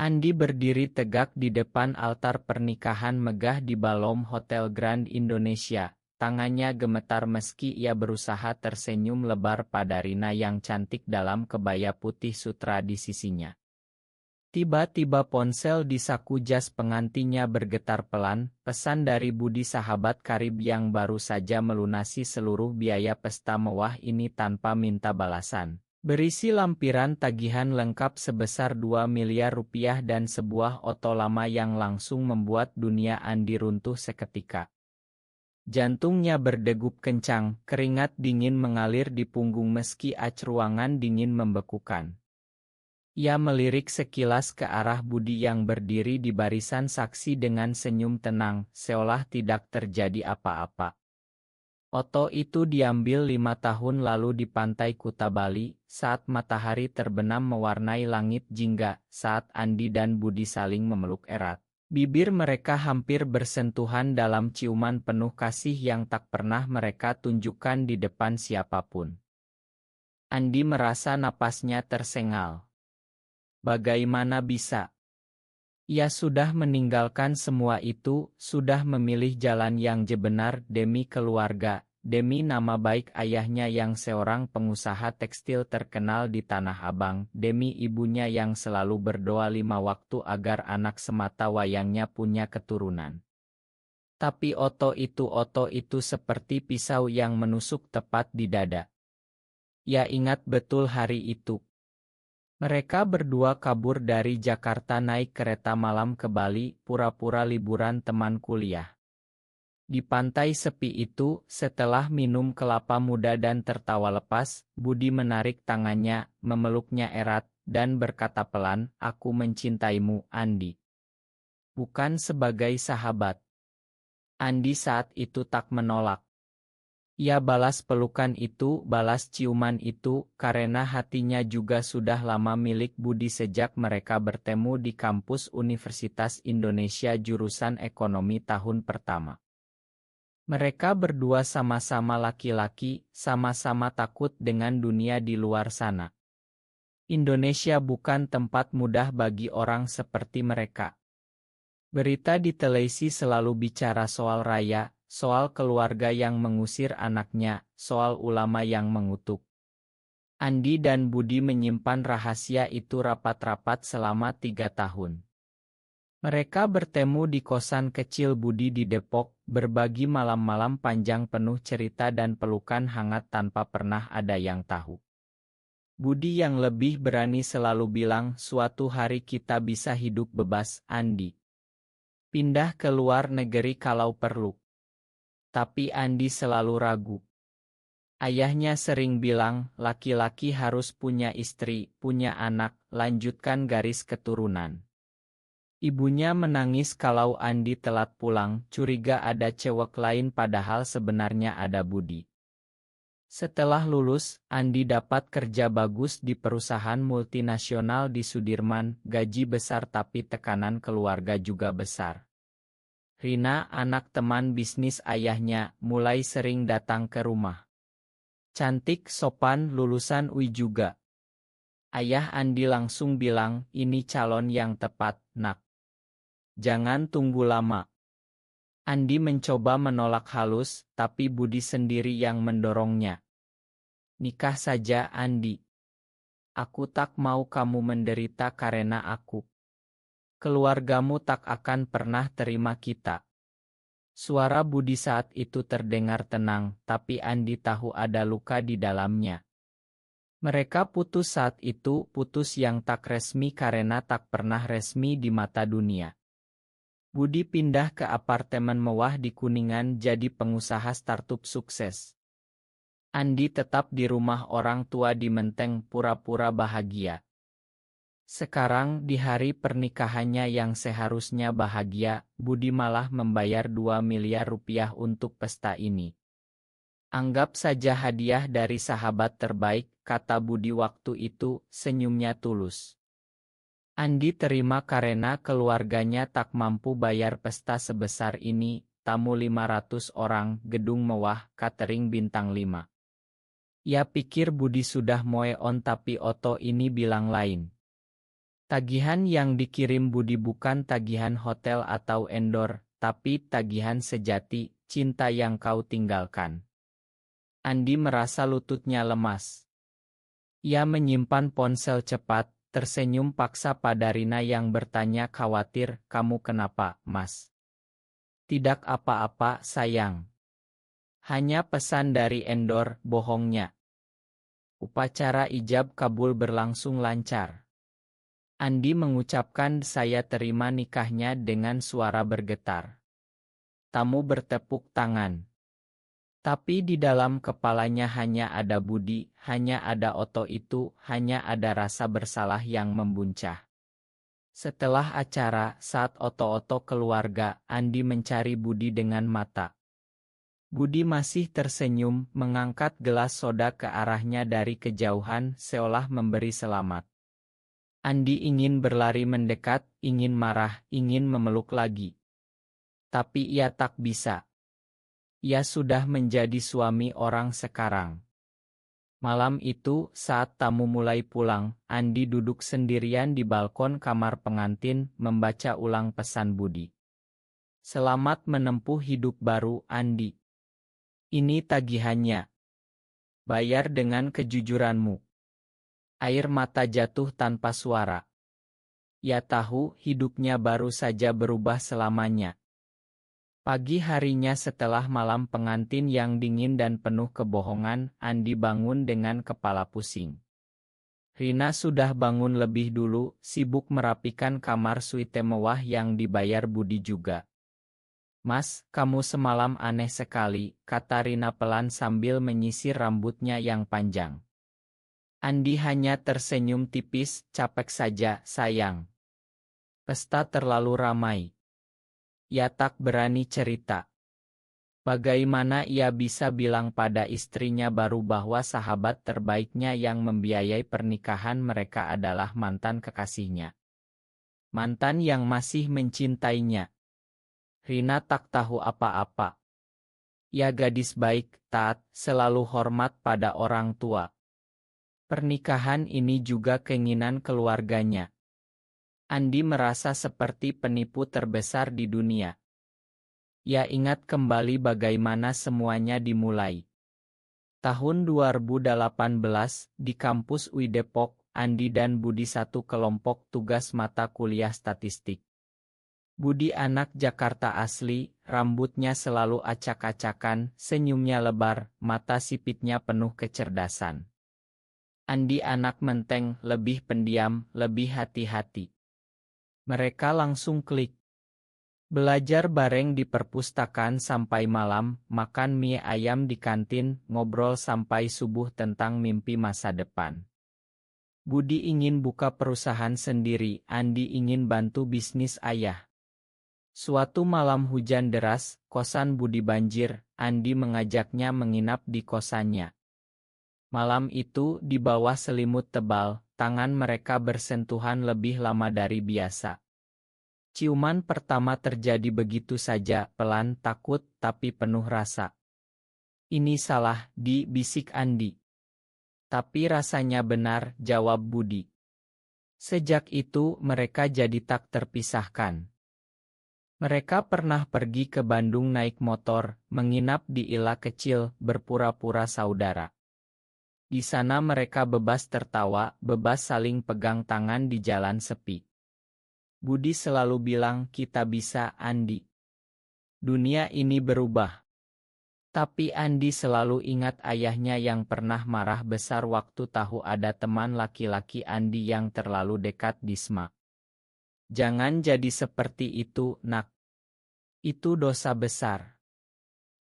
Andi berdiri tegak di depan altar pernikahan megah di Balom Hotel Grand Indonesia. Tangannya gemetar meski ia berusaha tersenyum lebar pada Rina yang cantik dalam kebaya putih sutra di sisinya. Tiba-tiba ponsel di saku jas pengantinnya bergetar pelan, pesan dari Budi sahabat karib yang baru saja melunasi seluruh biaya pesta mewah ini tanpa minta balasan. Berisi lampiran tagihan lengkap sebesar 2 miliar rupiah dan sebuah oto lama yang langsung membuat dunia Andi runtuh seketika. Jantungnya berdegup kencang, keringat dingin mengalir di punggung meski ruangan dingin membekukan. Ia melirik sekilas ke arah Budi yang berdiri di barisan saksi dengan senyum tenang, seolah tidak terjadi apa-apa. Oto itu diambil 5 tahun lalu di pantai Kuta Bali, saat matahari terbenam mewarnai langit jingga, saat Andi dan Budi saling memeluk erat. Bibir mereka hampir bersentuhan dalam ciuman penuh kasih yang tak pernah mereka tunjukkan di depan siapapun. Andi merasa napasnya tersengal. Bagaimana bisa? Ia sudah meninggalkan semua itu, sudah memilih jalan yang benar demi keluarga, demi nama baik ayahnya yang seorang pengusaha tekstil terkenal di Tanah Abang, demi ibunya yang selalu berdoa 5 waktu agar anak semata wayangnya punya keturunan. Tapi oto itu seperti pisau yang menusuk tepat di dada. Ia ingat betul hari itu. Mereka berdua kabur dari Jakarta naik kereta malam ke Bali, pura-pura liburan teman kuliah. Di pantai sepi itu, setelah minum kelapa muda dan tertawa lepas, Budi menarik tangannya, memeluknya erat, dan berkata pelan, "Aku mencintaimu, Andi." Bukan sebagai sahabat. Andi saat itu tak menolak. Ia balas pelukan itu, balas ciuman itu, karena hatinya juga sudah lama milik Budi sejak mereka bertemu di kampus Universitas Indonesia jurusan ekonomi tahun pertama. Mereka berdua sama-sama laki-laki, sama-sama takut dengan dunia di luar sana. Indonesia bukan tempat mudah bagi orang seperti mereka. Berita di televisi selalu bicara soal Raya, soal keluarga yang mengusir anaknya, soal ulama yang mengutuk. Andi dan Budi menyimpan rahasia itu rapat-rapat selama 3 tahun. Mereka bertemu di kosan kecil Budi di Depok, berbagi malam-malam panjang penuh cerita dan pelukan hangat tanpa pernah ada yang tahu. Budi yang lebih berani selalu bilang, "Suatu hari kita bisa hidup bebas, Andi. Pindah ke luar negeri kalau perlu." Tapi Andi selalu ragu. Ayahnya sering bilang, laki-laki harus punya istri, punya anak, lanjutkan garis keturunan. Ibunya menangis kalau Andi telat pulang, curiga ada cewek lain padahal sebenarnya ada Budi. Setelah lulus, Andi dapat kerja bagus di perusahaan multinasional di Sudirman, gaji besar tapi tekanan keluarga juga besar. Rina, anak teman bisnis ayahnya, mulai sering datang ke rumah. Cantik, sopan, lulusan UI juga. Ayah Andi langsung bilang, "Ini calon yang tepat, nak. Jangan tunggu lama." Andi mencoba menolak halus, tapi Budi sendiri yang mendorongnya. "Nikah saja, Andi. Aku tak mau kamu menderita karena aku. Keluargamu tak akan pernah terima kita." Suara Budi saat itu terdengar tenang, tapi Andi tahu ada luka di dalamnya. Mereka putus saat itu, putus yang tak resmi karena tak pernah resmi di mata dunia. Budi pindah ke apartemen mewah di Kuningan jadi pengusaha startup sukses. Andi tetap di rumah orang tua di Menteng pura-pura bahagia. Sekarang di hari pernikahannya yang seharusnya bahagia, Budi malah membayar 2 miliar rupiah untuk pesta ini. "Anggap saja hadiah dari sahabat terbaik," kata Budi waktu itu, senyumnya tulus. Andi terima karena keluarganya tak mampu bayar pesta sebesar ini, tamu 500 orang, gedung mewah, catering bintang 5. Ia pikir Budi sudah move on tapi Oto ini bilang lain. Tagihan yang dikirim Budi bukan tagihan hotel atau endor, tapi tagihan sejati, cinta yang kau tinggalkan. Andi merasa lututnya lemas. Ia menyimpan ponsel cepat, tersenyum paksa pada Rina yang bertanya khawatir, "Kamu kenapa, Mas?" "Tidak apa-apa, sayang. Hanya pesan dari endor," bohongnya. Upacara ijab kabul berlangsung lancar. Andi mengucapkan "saya terima nikahnya" dengan suara bergetar. Tamu bertepuk tangan. Tapi di dalam kepalanya hanya ada Budi, hanya ada Oto itu, hanya ada rasa bersalah yang membuncah. Setelah acara, saat Oto-Oto keluarga, Andi mencari Budi dengan mata. Budi masih tersenyum, mengangkat gelas soda ke arahnya dari kejauhan, seolah memberi selamat. Andi ingin berlari mendekat, ingin marah, ingin memeluk lagi. Tapi ia tak bisa. Ia sudah menjadi suami orang sekarang. Malam itu, saat tamu mulai pulang, Andi duduk sendirian di balkon kamar pengantin, membaca ulang pesan Budi. "Selamat menempuh hidup baru, Andi. Ini tagihannya. Bayar dengan kejujuranmu." Air mata jatuh tanpa suara. Ia tahu hidupnya baru saja berubah selamanya. Pagi harinya setelah malam pengantin yang dingin dan penuh kebohongan, Andi bangun dengan kepala pusing. Rina sudah bangun lebih dulu, sibuk merapikan kamar suite mewah yang dibayar Budi juga. "Mas, kamu semalam aneh sekali," kata Rina pelan sambil menyisir rambutnya yang panjang. Andi hanya tersenyum tipis, "Capek saja, sayang. Pesta terlalu ramai." Ia tak berani cerita. Bagaimana ia bisa bilang pada istrinya baru bahwa sahabat terbaiknya yang membiayai pernikahan mereka adalah mantan kekasihnya. Mantan yang masih mencintainya. Rina tak tahu apa-apa. Ia gadis baik, taat, selalu hormat pada orang tua. Pernikahan ini juga keinginan keluarganya. Andi merasa seperti penipu terbesar di dunia. Ia ingat kembali bagaimana semuanya dimulai. Tahun 2018, di kampus UI Depok, Andi dan Budi satu kelompok tugas mata kuliah statistik. Budi anak Jakarta asli, rambutnya selalu acak-acakan, senyumnya lebar, mata sipitnya penuh kecerdasan. Andi anak Menteng, lebih pendiam, lebih hati-hati. Mereka langsung klik. Belajar bareng di perpustakaan sampai malam, makan mie ayam di kantin, ngobrol sampai subuh tentang mimpi masa depan. Budi ingin buka perusahaan sendiri, Andi ingin bantu bisnis ayah. Suatu malam hujan deras, kosan Budi banjir, Andi mengajaknya menginap di kosannya. Malam itu, di bawah selimut tebal, tangan mereka bersentuhan lebih lama dari biasa. Ciuman pertama terjadi begitu saja, pelan, takut, tapi penuh rasa. "Ini salah, bisik Andi." "Tapi rasanya benar," jawab Budi. Sejak itu, mereka jadi tak terpisahkan. Mereka pernah pergi ke Bandung naik motor, menginap di ila kecil, berpura-pura saudara. Di sana mereka bebas tertawa, bebas saling pegang tangan di jalan sepi. Budi selalu bilang, "Kita bisa, Andi. Dunia ini berubah." Tapi Andi selalu ingat ayahnya yang pernah marah besar waktu tahu ada teman laki-laki Andi yang terlalu dekat di SMA. "Jangan jadi seperti itu, Nak. Itu dosa besar."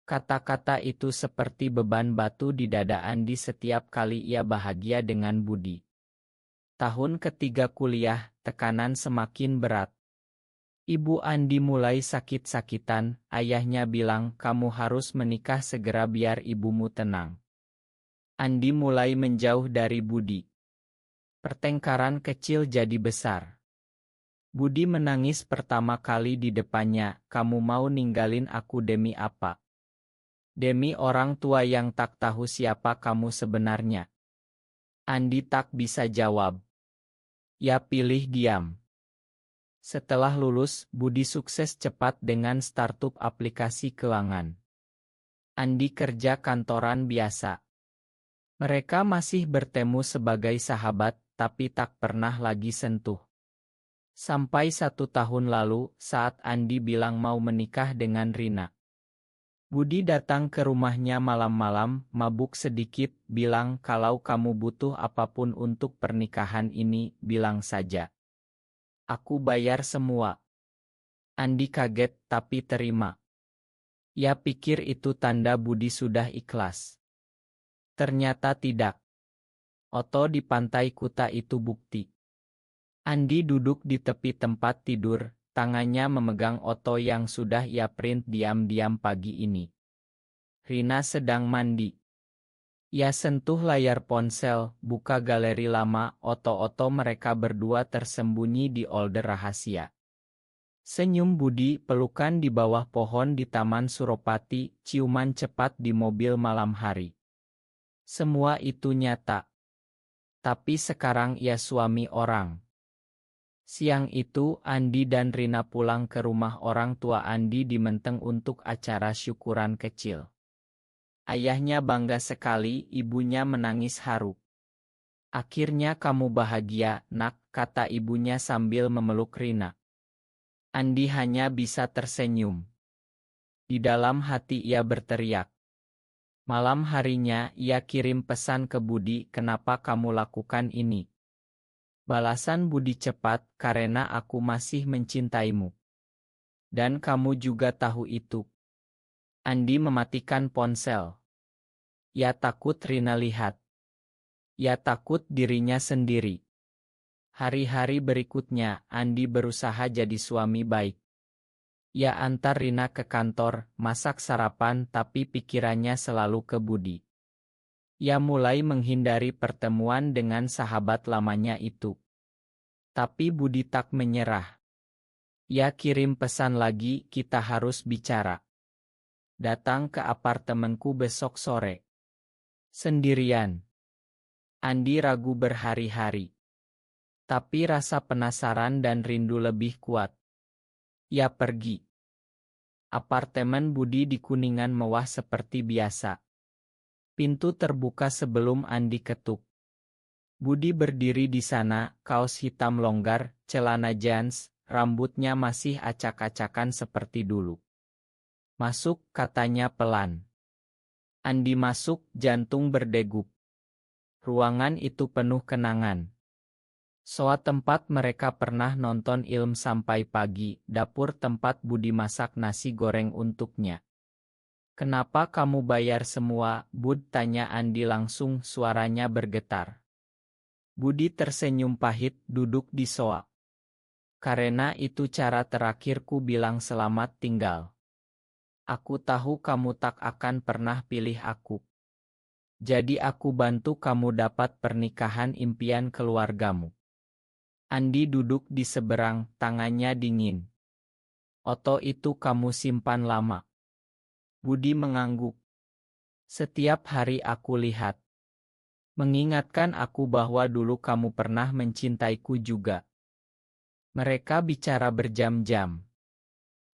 Kata-kata itu seperti beban batu di dada Andi setiap kali ia bahagia dengan Budi. Tahun ketiga kuliah, tekanan semakin berat. Ibu Andi mulai sakit-sakitan, ayahnya bilang, "Kamu harus menikah segera biar ibumu tenang." Andi mulai menjauh dari Budi. Pertengkaran kecil jadi besar. Budi menangis pertama kali di depannya, "Kamu mau ninggalin aku demi apa? Demi orang tua yang tak tahu siapa kamu sebenarnya." Andi tak bisa jawab. ia pilih diam. Setelah lulus, Budi sukses cepat dengan startup aplikasi keuangan. Andi kerja kantoran biasa. Mereka masih bertemu sebagai sahabat, tapi tak pernah lagi sentuh. Sampai 1 tahun lalu, saat Andi bilang mau menikah dengan Rina. Budi datang ke rumahnya malam-malam, mabuk sedikit, bilang kalau kamu butuh apapun untuk pernikahan ini, bilang saja. Aku bayar semua. Andi kaget tapi terima. Ia pikir itu tanda Budi sudah ikhlas. Ternyata tidak. Oto di pantai Kuta itu bukti. Andi duduk di tepi tempat tidur, tangannya memegang Oto yang sudah ia print diam-diam pagi ini. Rina sedang mandi. Ia sentuh layar ponsel, buka galeri lama, Oto-Oto mereka berdua tersembunyi di older rahasia. Senyum Budi, pelukan di bawah pohon di Taman Suropati, ciuman cepat di mobil malam hari. Semua itu nyata. Tapi sekarang ia suami orang. Siang itu, Andi dan Rina pulang ke rumah orang tua Andi di Menteng untuk acara syukuran kecil. Ayahnya bangga sekali, ibunya menangis haru. Akhirnya kamu bahagia, nak, kata ibunya sambil memeluk Rina. Andi hanya bisa tersenyum. Di dalam hati ia berteriak. Malam harinya, ia kirim pesan ke Budi, kenapa kamu lakukan ini? Balasan Budi cepat, karena aku masih mencintaimu. Dan kamu juga tahu itu. Andi mematikan ponsel. Ia takut Rina lihat. Ia takut dirinya sendiri. Hari-hari berikutnya, Andi berusaha jadi suami baik. Ia antar Rina ke kantor, masak sarapan, tapi pikirannya selalu ke Budi. Ia mulai menghindari pertemuan dengan sahabat lamanya itu. Tapi Budi tak menyerah. Ia kirim pesan lagi, kita harus bicara. Datang ke apartemenku besok sore. Sendirian. Andi ragu berhari-hari. Tapi rasa penasaran dan rindu lebih kuat. Ia pergi. Apartemen Budi di Kuningan mewah seperti biasa. Pintu terbuka sebelum Andi ketuk. Budi berdiri di sana, kaos hitam longgar, celana jeans, rambutnya masih acak-acakan seperti dulu. Masuk, katanya pelan. Andi masuk, jantung berdegup. Ruangan itu penuh kenangan. Soa tempat mereka pernah nonton film sampai pagi, dapur tempat Budi masak nasi goreng untuknya. Kenapa kamu bayar semua, Bud? Tanya Andi langsung, suaranya bergetar. Budi tersenyum pahit, duduk di soa. Karena itu cara terakhirku bilang selamat tinggal. Aku tahu kamu tak akan pernah pilih aku. Jadi aku bantu kamu dapat pernikahan impian keluargamu. Andi duduk di seberang, tangannya dingin. Oto itu kamu simpan lama. Budi mengangguk. Setiap hari aku lihat. Mengingatkan aku bahwa dulu kamu pernah mencintaiku juga. Mereka bicara berjam-jam.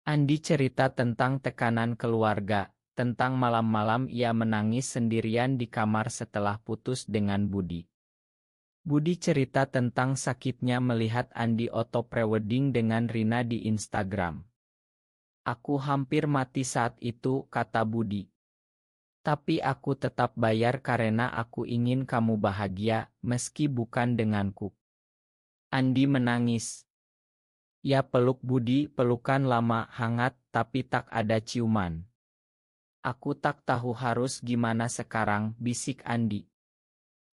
Andi cerita tentang tekanan keluarga, tentang malam-malam ia menangis sendirian di kamar setelah putus dengan Budi. Budi cerita tentang sakitnya melihat Andi Oto prewedding dengan Rina di Instagram. Aku hampir mati saat itu, kata Budi. Tapi aku tetap bayar karena aku ingin kamu bahagia, meski bukan denganku. Andi menangis. Ia peluk Budi, pelukan lama, hangat, tapi tak ada ciuman. Aku tak tahu harus gimana sekarang, bisik Andi.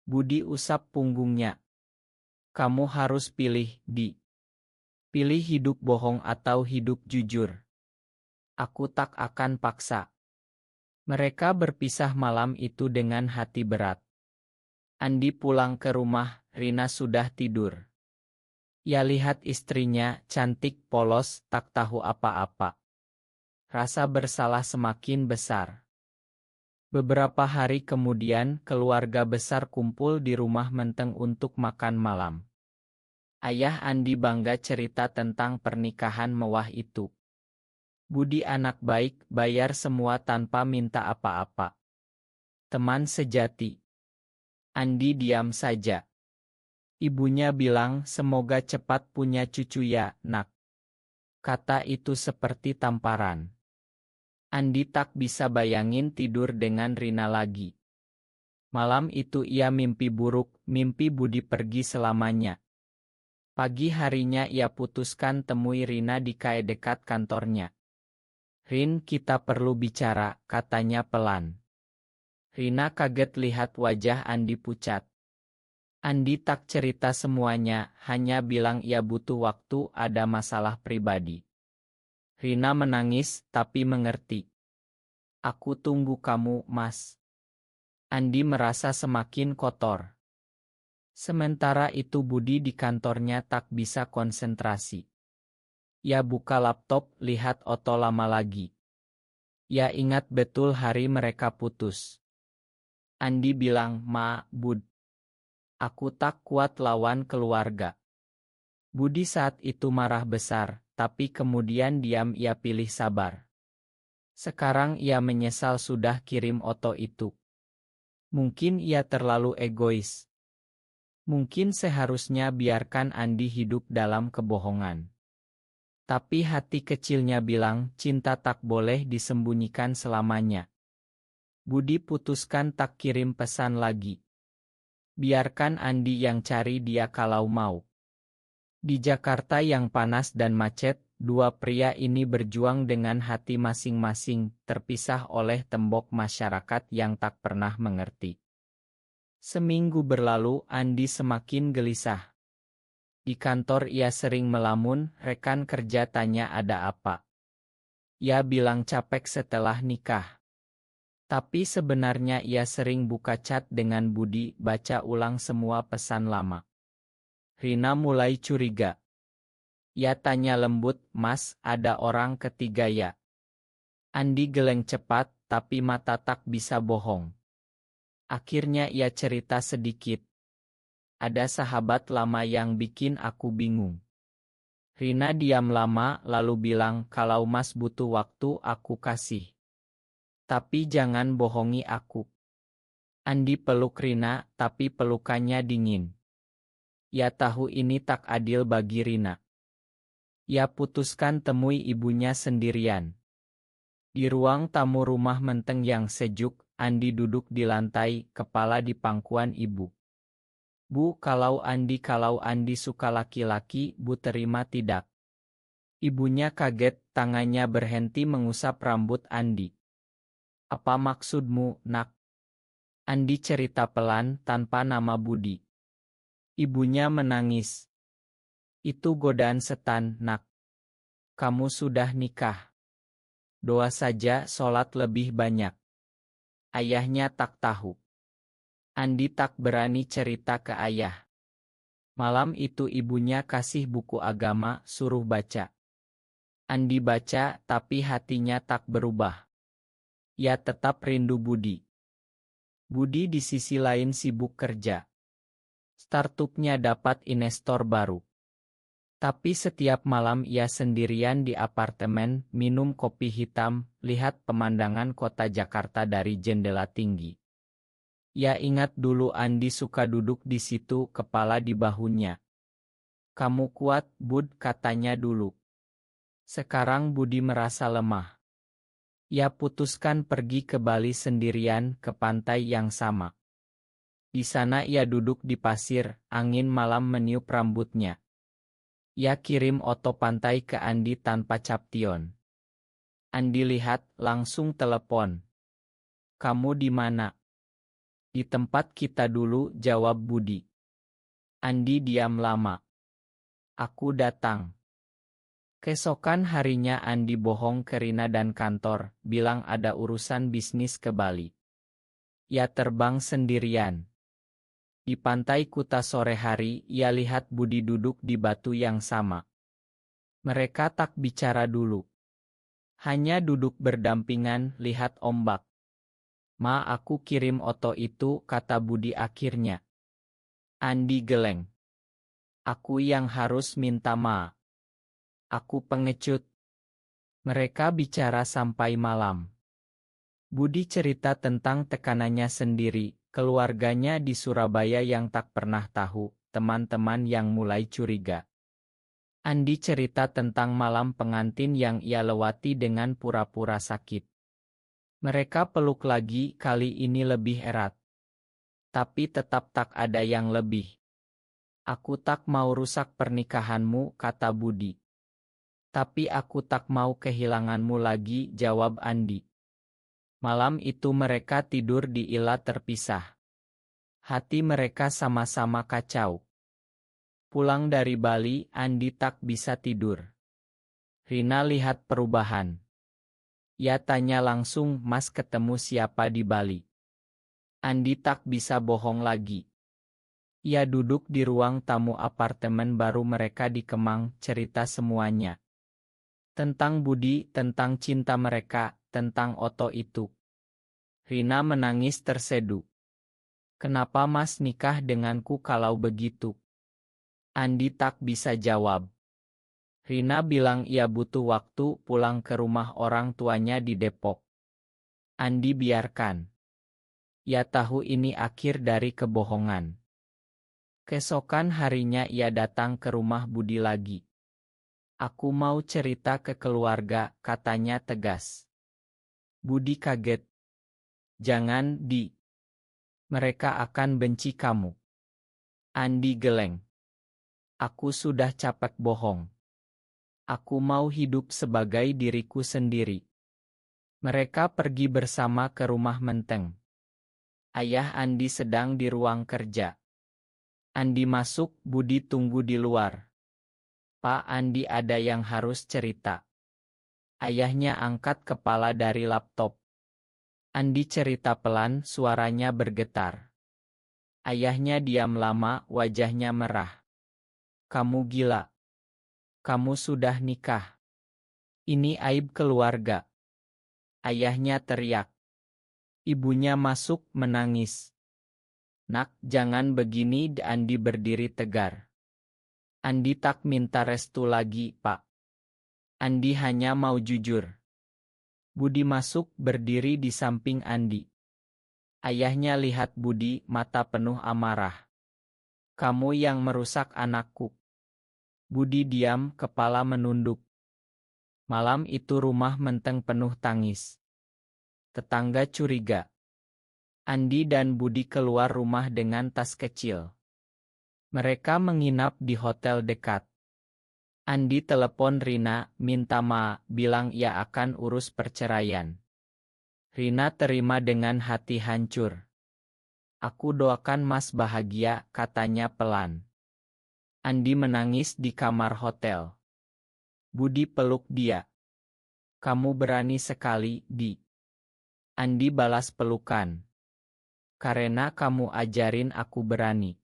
Budi usap punggungnya. Kamu harus pilih, Di. Pilih hidup bohong atau hidup jujur. Aku tak akan paksa. Mereka berpisah malam itu dengan hati berat. Andi pulang ke rumah, Rina sudah tidur. Ia lihat istrinya, cantik, polos, tak tahu apa-apa. Rasa bersalah semakin besar. Beberapa hari kemudian, keluarga besar kumpul di rumah Menteng untuk makan malam. Ayah Andi bangga cerita tentang pernikahan mewah itu. Budi anak baik, bayar semua tanpa minta apa-apa. Teman sejati. Andi diam saja. Ibunya bilang semoga cepat punya cucu ya, nak. Kata itu seperti tamparan. Andi tak bisa bayangin tidur dengan Rina lagi. Malam itu ia mimpi buruk, mimpi Budi pergi selamanya. Pagi harinya ia putuskan temui Rina di KE dekat kantornya. Rin, kita perlu bicara, katanya pelan. Rina kaget lihat wajah Andi pucat. Andi tak cerita semuanya, hanya bilang ia butuh waktu, ada masalah pribadi. Rina menangis, tapi mengerti. Aku tunggu kamu, Mas. Andi merasa semakin kotor. Sementara itu Budi di kantornya tak bisa konsentrasi. Ia buka laptop, lihat Otto lama lagi. Ia ingat betul hari mereka putus. Andi bilang, Ma, Bud. Aku tak kuat lawan keluarga. Budi saat itu marah besar, tapi kemudian diam, ia pilih sabar. Sekarang ia menyesal sudah kirim Otto itu. Mungkin ia terlalu egois. Mungkin seharusnya biarkan Andi hidup dalam kebohongan. Tapi hati kecilnya bilang cinta tak boleh disembunyikan selamanya. Budi putuskan tak kirim pesan lagi. Biarkan Andi yang cari dia kalau mau. Di Jakarta yang panas dan macet, dua pria ini berjuang dengan hati masing-masing, terpisah oleh tembok masyarakat yang tak pernah mengerti. Seminggu berlalu, Andi semakin gelisah. Di kantor ia sering melamun, rekan kerja tanya ada apa. Ia bilang capek setelah nikah. Tapi sebenarnya ia sering buka chat dengan Budi, baca ulang semua pesan lama. Rina mulai curiga. Ia tanya lembut, Mas, ada orang ketiga ya? Andi geleng cepat, tapi mata tak bisa bohong. Akhirnya ia cerita sedikit. Ada sahabat lama yang bikin aku bingung. Rina diam lama lalu bilang kalau Mas butuh waktu aku kasih. Tapi jangan bohongi aku. Andi peluk Rina, tapi pelukannya dingin. Ia tahu ini tak adil bagi Rina. Ia putuskan temui ibunya sendirian. Di ruang tamu rumah Menteng yang sejuk, Andi duduk di lantai, kepala di pangkuan ibu. Bu, kalau Andi suka laki-laki, Bu terima tidak? Ibunya kaget, tangannya berhenti mengusap rambut Andi. Apa maksudmu, nak? Andi cerita pelan, tanpa nama Budi. Ibunya menangis. Itu godaan setan, nak. Kamu sudah nikah. Doa saja, sholat lebih banyak. Ayahnya tak tahu. Andi tak berani cerita ke ayah. Malam itu ibunya kasih buku agama, suruh baca. Andi baca, tapi hatinya tak berubah. Ia tetap rindu Budi. Budi di sisi lain sibuk kerja. Startupnya dapat investor baru. Tapi setiap malam ia sendirian di apartemen, minum kopi hitam, lihat pemandangan kota Jakarta dari jendela tinggi. Ia ingat dulu Andi suka duduk di situ, kepala di bahunya. Kamu kuat, Bud, katanya dulu. Sekarang Budi merasa lemah. Ia putuskan pergi ke Bali sendirian, ke pantai yang sama. Di sana ia duduk di pasir, angin malam meniup rambutnya. Ia kirim foto pantai ke Andi tanpa caption. Andi lihat, langsung telepon. Kamu di mana? Di tempat kita dulu, jawab Budi. Andi diam lama. Aku datang. Keesokan harinya Andi bohong ke Rina dan kantor, bilang ada urusan bisnis ke Bali. Ia terbang sendirian. Di pantai Kuta sore hari, ia lihat Budi duduk di batu yang sama. Mereka tak bicara dulu. Hanya duduk berdampingan, lihat ombak. Ma, aku kirim foto itu, kata Budi akhirnya. Andi geleng. Aku yang harus minta maaf. Aku pengecut. Mereka bicara sampai malam. Budi cerita tentang tekanannya sendiri, keluarganya di Surabaya yang tak pernah tahu, teman-teman yang mulai curiga. Andi cerita tentang malam pengantin yang ia lewati dengan pura-pura sakit. Mereka peluk lagi, kali ini lebih erat. Tapi tetap tak ada yang lebih. Aku tak mau rusak pernikahanmu, kata Budi. Tapi aku tak mau kehilanganmu lagi, jawab Andi. Malam itu mereka tidur di ila terpisah. Hati mereka sama-sama kacau. Pulang dari Bali, Andi tak bisa tidur. Rina lihat perubahan. Ia tanya langsung, Mas ketemu siapa di Bali? Andi tak bisa bohong lagi. Ia duduk di ruang tamu apartemen baru mereka di Kemang, cerita semuanya. Tentang Budi, tentang cinta mereka, tentang Oto itu. Rina menangis terseduh. Kenapa Mas nikah denganku kalau begitu? Andi tak bisa jawab. Rina bilang ia butuh waktu pulang ke rumah orang tuanya di Depok. Andi biarkan. Ia tahu ini akhir dari kebohongan. Keesokan harinya ia datang ke rumah Budi lagi. Aku mau cerita ke keluarga, katanya tegas. Budi kaget. Jangan, Di. Mereka akan benci kamu. Andi geleng. Aku sudah capek bohong. Aku mau hidup sebagai diriku sendiri. Mereka pergi bersama ke rumah Menteng. Ayah Andi sedang di ruang kerja. Andi masuk, Budi tunggu di luar. Pak Andi, ada yang harus cerita. Ayahnya angkat kepala dari laptop. Andi cerita pelan, suaranya bergetar. Ayahnya diam lama, wajahnya merah. Kamu gila. Kamu sudah nikah. Ini aib keluarga. Ayahnya teriak. Ibunya masuk, menangis. Nak, jangan begini. Andi berdiri tegar. Andi tak minta restu lagi, Pak. Andi hanya mau jujur. Budi masuk, berdiri di samping Andi. Ayahnya lihat Budi, mata penuh amarah. Kamu yang merusak anakku. Budi diam, kepala menunduk. Malam itu rumah Menteng penuh tangis. Tetangga curiga. Andi dan Budi keluar rumah dengan tas kecil. Mereka menginap di hotel dekat. Andi telepon Rina, minta maaf, bilang ia akan urus perceraian. Rina terima dengan hati hancur. Aku doakan Mas bahagia, katanya pelan. Andi menangis di kamar hotel. Budi peluk dia. Kamu berani sekali, Di. Andi balas pelukan. Karena kamu ajarin aku berani.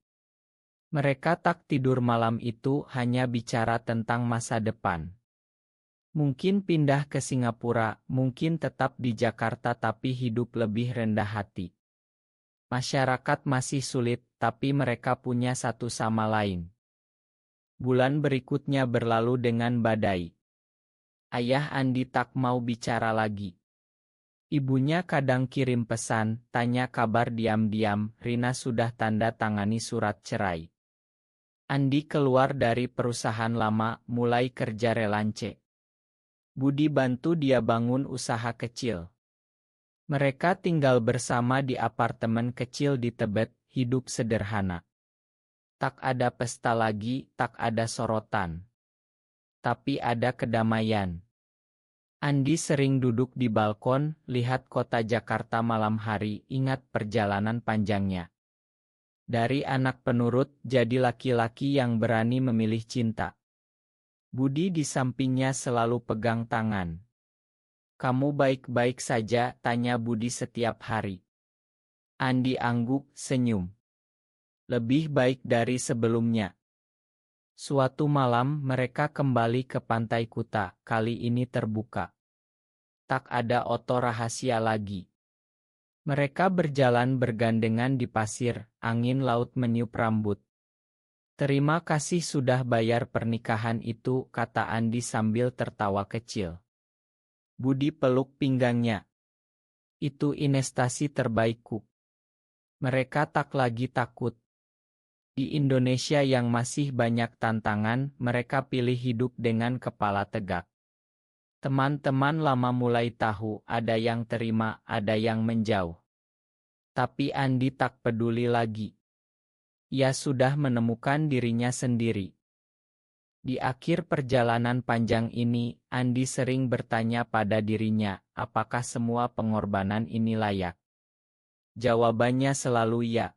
Mereka tak tidur malam itu, hanya bicara tentang masa depan. Mungkin pindah ke Singapura, mungkin tetap di Jakarta tapi hidup lebih rendah hati. Masyarakat masih sulit, tapi mereka punya satu sama lain. Bulan berikutnya berlalu dengan badai. Ayah Andi tak mau bicara lagi. Ibunya kadang kirim pesan, tanya kabar diam-diam, Rina sudah tanda tangani surat cerai. Andi keluar dari perusahaan lama, mulai kerja relance. Budi bantu dia bangun usaha kecil. Mereka tinggal bersama di apartemen kecil di Tebet, hidup sederhana. Tak ada pesta lagi, tak ada sorotan. Tapi ada kedamaian. Andi sering duduk di balkon, lihat kota Jakarta malam hari, ingat perjalanan panjangnya. Dari anak penurut, jadi laki-laki yang berani memilih cinta. Budi di sampingnya selalu pegang tangan. Kamu baik-baik saja, tanya Budi setiap hari. Andi angguk, senyum. Lebih baik dari sebelumnya. Suatu malam mereka kembali ke Pantai Kuta, kali ini terbuka. Tak ada Oto rahasia lagi. Mereka berjalan bergandengan di pasir, angin laut meniup rambut. Terima kasih sudah bayar pernikahan itu, kata Andi sambil tertawa kecil. Budi peluk pinggangnya. Itu investasi terbaikku. Mereka tak lagi takut. Di Indonesia yang masih banyak tantangan, mereka pilih hidup dengan kepala tegak. Teman-teman lama mulai tahu, ada yang terima, ada yang menjauh. Tapi Andi tak peduli lagi. Ia sudah menemukan dirinya sendiri. Di akhir perjalanan panjang ini, Andi sering bertanya pada dirinya, apakah semua pengorbanan ini layak? Jawabannya selalu ya.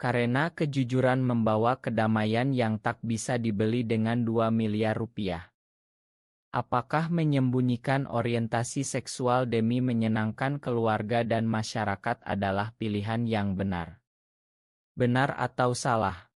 Karena kejujuran membawa kedamaian yang tak bisa dibeli dengan 2 miliar rupiah. Apakah menyembunyikan orientasi seksual demi menyenangkan keluarga dan masyarakat adalah pilihan yang benar? Benar atau salah?